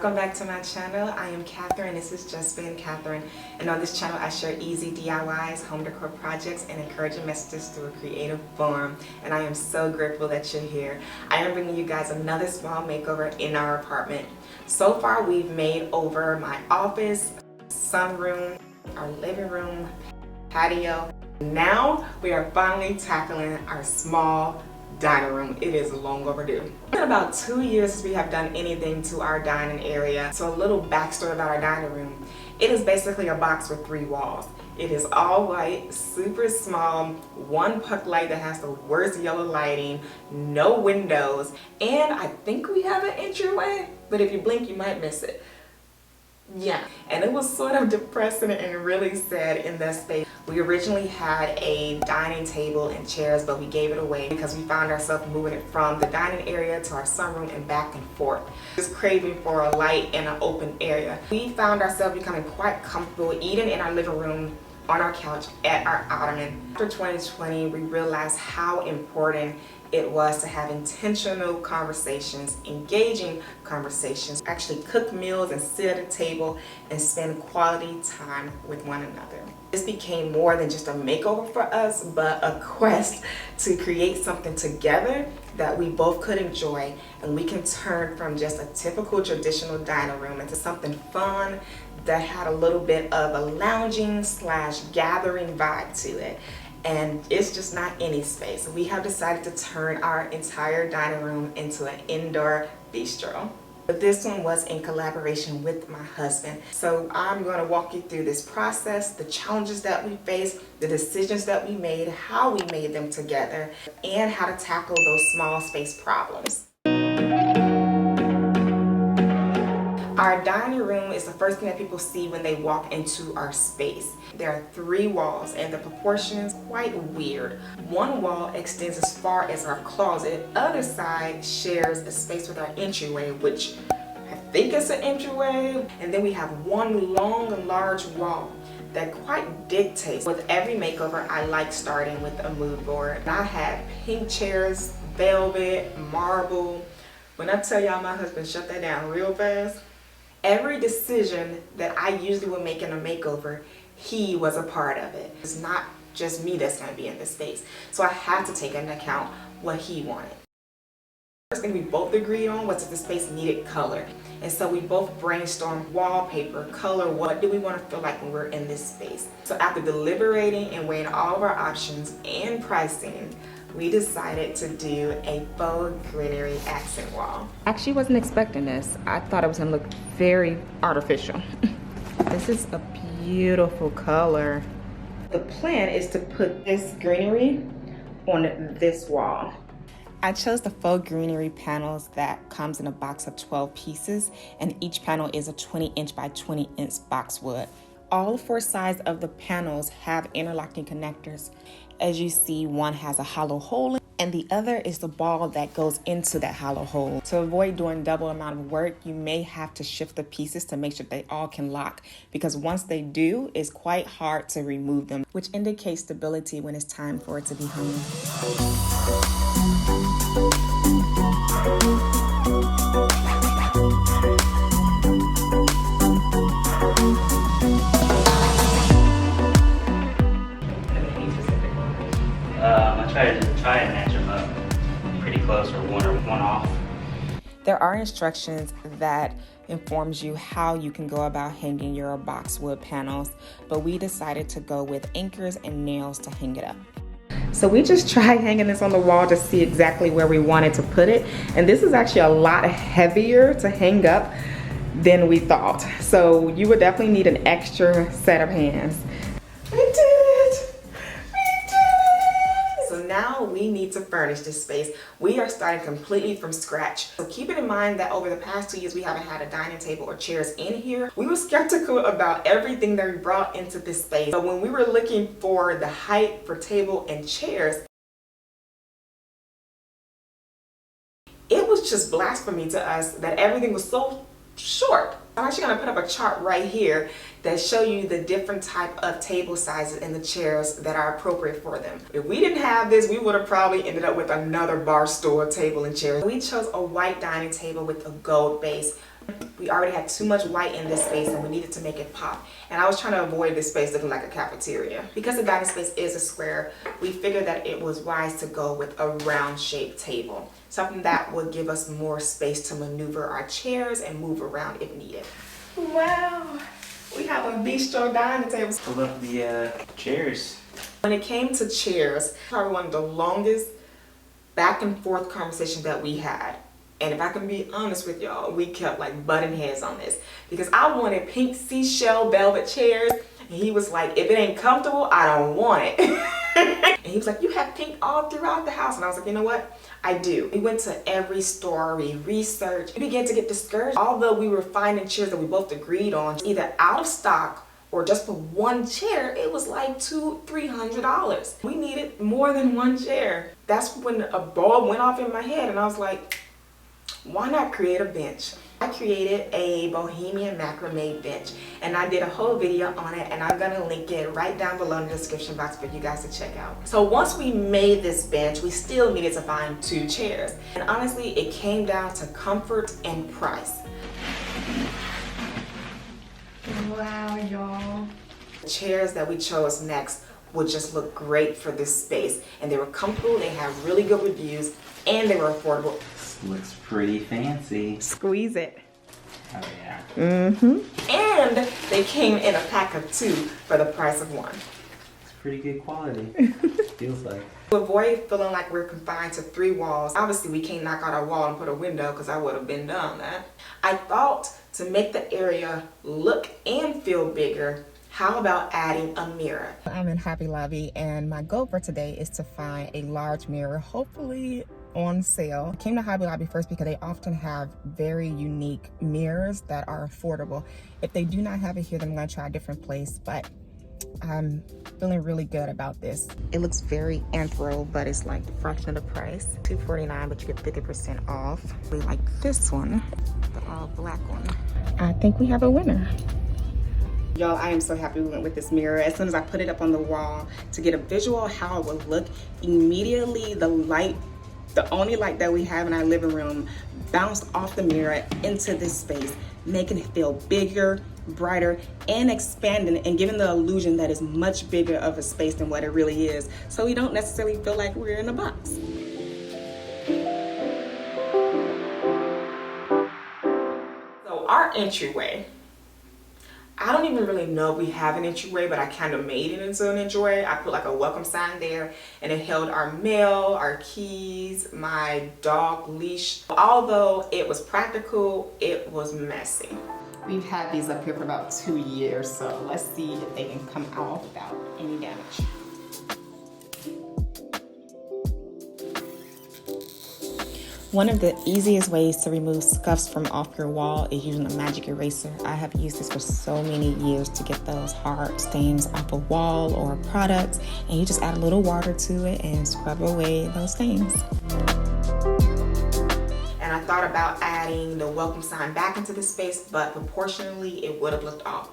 welcome back to my channel. I am Katherine. This is Just Being Katherine, and on this channel I share easy DIYs, home decor projects, and encouraging messages through a creative form. And I am so grateful that you're here. I am bringing you guys another small makeover in our apartment. So far we've made over my office, sunroom, our living room, patio. Now we are finally tackling our small dining room. It is long overdue. It's been about 2 years since we have done anything to our dining area. So a little backstory about our dining room. It is basically a box with 3 walls. It is all white, super small, one puck light that has the worst yellow lighting, no windows, and I think we have an entryway, but if you blink you might miss it. Yeah, and it was sort of depressing and really sad in that space. We originally had a dining table and chairs, but we gave it away because we found ourselves moving it from the dining area to our sunroom and back and forth. Just craving for a light and an open area. We found ourselves becoming quite comfortable eating in our living room on our couch at our ottoman. After 2020, we realized how important it was to have intentional conversations, engaging conversations, actually cook meals and sit at a table and spend quality time with one another. This became more than just a makeover for us, but a quest to create something together that we both could enjoy, and we can turn from just a typical traditional dining room into something fun that had a little bit of a lounging / gathering vibe to it. And it's just not any space. We have decided to turn our entire dining room into an indoor bistro. But this one was in collaboration with my husband. So I'm going to walk you through this process, the challenges that we faced, the decisions that we made, how we made them together, and how to tackle those small space problems. Our dining room is the first thing that people see when they walk into our space. There are 3 walls and the proportions quite weird. One wall extends as far as our closet. Other side shares a space with our entryway, which I think is an entryway. And then we have one long and large wall that quite dictates. With every makeover, I like starting with a mood board. I had pink chairs, velvet, marble. When I tell y'all my husband shut that down real fast, every decision that I usually would make in a makeover, he was a part of it. It's not just me that's going to be in this space. So I had to take into account what he wanted. First thing we both agreed on was that the space needed color. And so we both brainstormed wallpaper, color, what do we want to feel like when we're in this space. So after deliberating and weighing all of our options and pricing, we decided to do a faux greenery accent wall. Actually wasn't expecting this. I thought it was gonna look very artificial. This is a beautiful color. The plan is to put this greenery on this wall. I chose the faux greenery panels that comes in a box of 12 pieces, and each panel is a 20-inch by 20-inch boxwood. All 4 sides of the panels have interlocking connectors. As you see, one has a hollow hole and the other is the ball that goes into that hollow hole. To avoid doing double amount of work, you may have to shift the pieces to make sure they all can lock, because once they do, it's quite hard to remove them, which indicates stability when it's time for it to be hung. I try and match them up pretty close, or one off. There are instructions that informs you how you can go about hanging your boxwood panels, but we decided to go with anchors and nails to hang it up. So we just tried hanging this on the wall to see exactly where we wanted to put it, and this is actually a lot heavier to hang up than we thought. So you would definitely need an extra set of hands. We did it! Now we need to furnish this space. We are starting completely from scratch. So keeping in mind that over the past 2 years we haven't had a dining table or chairs in here, we were skeptical about everything that we brought into this space. So when we were looking for the height for table and chairs, it was just blasphemy to us that everything was so short. I'm actually going to put up a chart right here that show you the different type of table sizes and the chairs that are appropriate for them. If we didn't have this, we would have probably ended up with another bar stool table and chairs. We chose a white dining table with a gold base. We already had too much white in this space and we needed to make it pop. And I was trying to avoid this space looking like a cafeteria. Because the dining space is a square, we figured that it was wise to go with a round shaped table. Something that would give us more space to maneuver our chairs and move around if needed. Wow, we have a bistro dining table. Pull up the chairs. When it came to chairs, probably one of the longest back and forth conversations that we had. And if I can be honest with y'all, we kept like butting heads on this. Because I wanted pink seashell velvet chairs. And he was like, if it ain't comfortable, I don't want it. And he was like, you have pink all throughout the house. And I was like, you know what? I do. We went to every store, we researched. We began to get discouraged. Although we were finding chairs that we both agreed on, either out of stock or just for one chair, it was like $200-300. We needed more than one chair. That's when a bulb went off in my head and I was like, why not create a bench? I created a bohemian macrame bench and I did a whole video on it and I'm gonna link it right down below in the description box for you guys to check out. So once we made this bench, we still needed to find 2 chairs. And honestly, it came down to comfort and price. Wow, y'all. The chairs that we chose next would just look great for this space. And they were comfortable, they had really good reviews, and they were affordable. Looks pretty fancy. Squeeze it. Oh yeah. And they came in a pack of 2 for the price of 1. It's pretty good quality. Feels like. To avoid feeling like we're confined to 3 walls, obviously we can't knock out our wall and put a window because I would have been done that. I thought to make the area look and feel bigger, how about adding a mirror? I'm in Hobby Lobby and my goal for today is to find a large mirror, hopefully on sale. I came to Hobby Lobby first because they often have very unique mirrors that are affordable. If they do not have it here, then I'm going to try a different place, but I'm feeling really good about this. It looks very anthro, but it's like a fraction of the price. $249, but you get 50% off. We like this one, the all black one. I think we have a winner. Y'all, I am so happy we went with this mirror. As soon as I put it up on the wall to get a visual of how it would look, immediately the light, the only light that we have in our living room, bounced off the mirror into this space, making it feel bigger, brighter, and expanding and giving the illusion that it's much bigger of a space than what it really is. So we don't necessarily feel like we're in a box. So our entryway, I don't even really know if we have an entryway, but I kind of made it into an entryway. I put like a welcome sign there and it held our mail, our keys, my dog leash. Although it was practical, it was messy. We've had these up here for about 2 years, so let's see if they can come out without any damage. One of the easiest ways to remove scuffs from off your wall is using a magic eraser. I have used this for so many years to get those hard stains off a wall or products, and you just add a little water to it and scrub away those stains. And I thought about adding the welcome sign back into the space, but proportionally it would have looked off.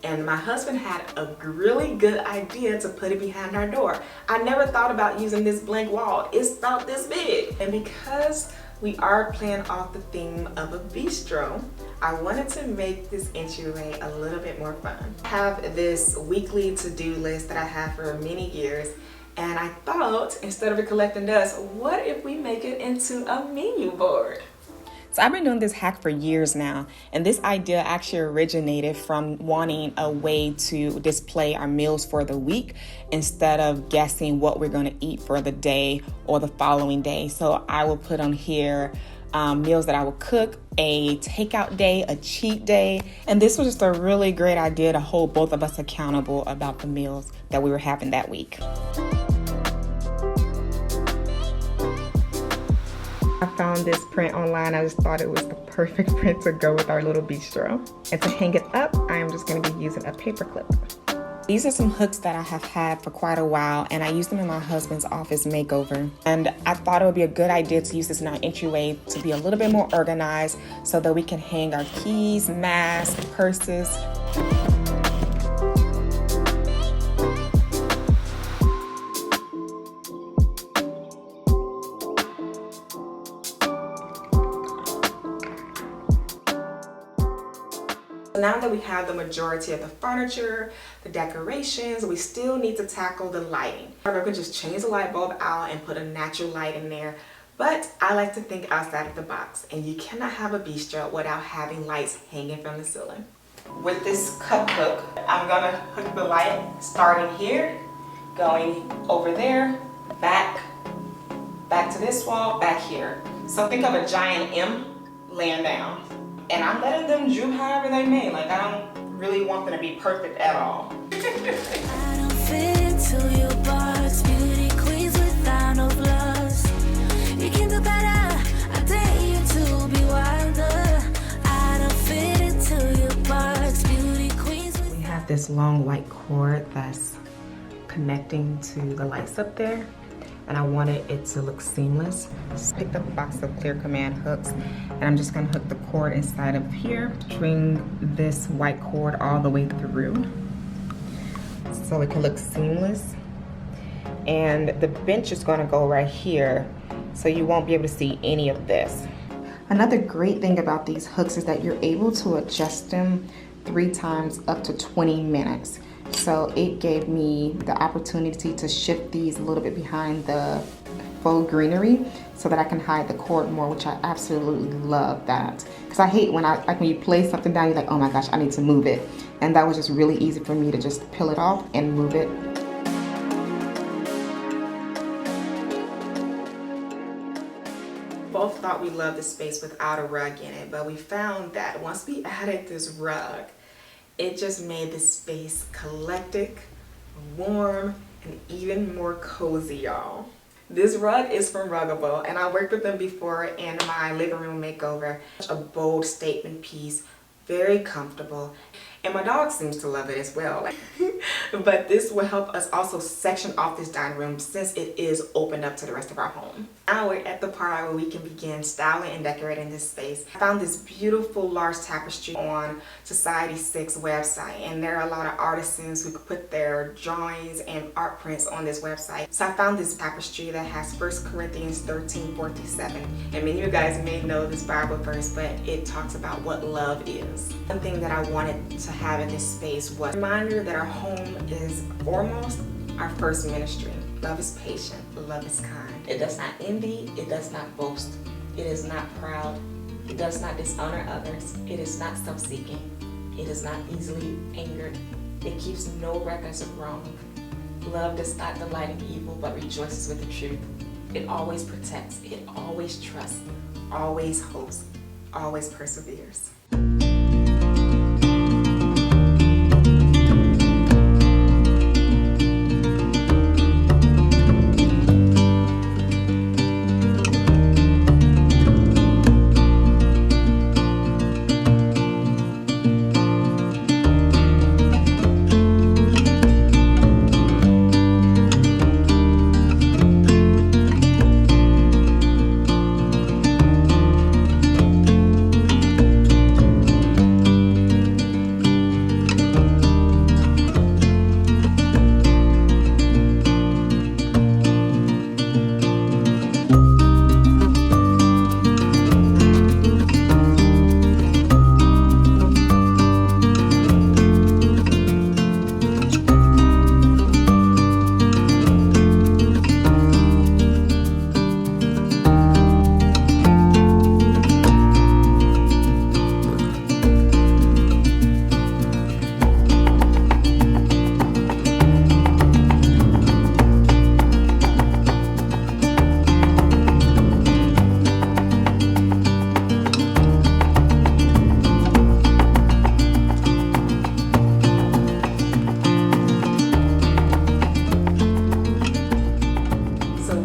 And my husband had a really good idea to put it behind our door. I never thought about using this blank wall. It's about this big. And because we are playing off the theme of a bistro, I wanted to make this entryway a little bit more fun. I have this weekly to-do list that I have for many years, and I thought, instead of it collecting dust, what if we make it into a menu board? So I've been doing this hack for years now, and this idea actually originated from wanting a way to display our meals for the week instead of guessing what we're going to eat for the day or the following day. So I will put on here meals that I will cook, a takeout day, a cheat day, and this was just a really great idea to hold both of us accountable about the meals that we were having that week. I found this print online. I just thought it was the perfect print to go with our little bistro. And to hang it up, I am just going to be using a paper clip. These are some hooks that I have had for quite a while, and I use them in my husband's office makeover. And I thought it would be a good idea to use this in our entryway to be a little bit more organized so that we can hang our keys, masks, purses. Now that we have the majority of the furniture, the decorations, we still need to tackle the lighting. We could just change the light bulb out and put a natural light in there. But I like to think outside of the box, and you cannot have a bistro without having lights hanging from the ceiling. With this cup hook, I'm gonna hook the light starting here, going over there, back to this wall, back here. So think of a giant M laying down. And I'm letting them droop however they may. Like, I don't really want them to be perfect at all. I don't fit into your box, beauty queens without no flaws. You can do better, I dare you to be wilder. I don't fit into your box, beauty queens without. We have this long white cord that's connecting to the lights up there, and I wanted it to look seamless. Just picked up a box of clear command hooks, and I'm just gonna hook the cord inside of here, string this white cord all the way through so it can look seamless. And the bench is gonna go right here, so you won't be able to see any of this. Another great thing about these hooks is that you're able to adjust them 3 times up to 20 minutes. So it gave me the opportunity to shift these a little bit behind the faux greenery so that I can hide the cord more, which I absolutely love that. Because I hate when when you place something down, you're like, oh my gosh, I need to move it. And that was just really easy for me to just peel it off and move it. Both thought we loved the space without a rug in it, but we found that once we added this rug, it just made the space eclectic, warm, and even more cozy, y'all. This rug is from Ruggable, and I worked with them before in my living room makeover. A bold statement piece, very comfortable, and my dog seems to love it as well. But this will help us also section off this dining room since it is opened up to the rest of our home. Now we're at the part where we can begin styling and decorating this space. I found this beautiful large tapestry on Society6 website, and there are a lot of artisans who could put their drawings and art prints on this website. So I found this tapestry that has 1 Corinthians 13:4-7. And many of you guys may know this Bible verse, but it talks about what love is. One thing that I wanted to have in this space was a reminder that our home is foremost our first ministry. Love is patient, love is kind. It does not envy, it does not boast, it is not proud, it does not dishonor others, it is not self-seeking, it is not easily angered, it keeps no records of wrong. Love does not delight in evil, but rejoices with the truth. It always protects, it always trusts, always hopes, always perseveres.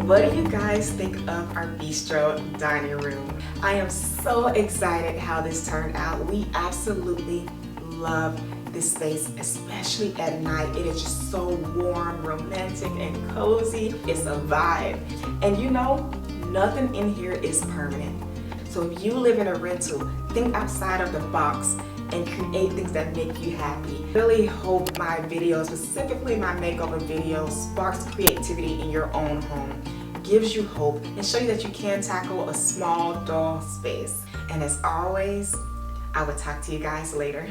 What do you guys think of our bistro dining room? I am so excited how this turned out. We absolutely love this space, especially at night. It is just so warm, romantic, and cozy. It's a vibe. And you know, nothing in here is permanent. So if you live in a rental, think outside of the box and create things that make you happy. Really hope my videos, specifically my makeover videos, sparks creativity in your own home, gives you hope, and show you that you can tackle a small, dull space. And as always, I will talk to you guys later.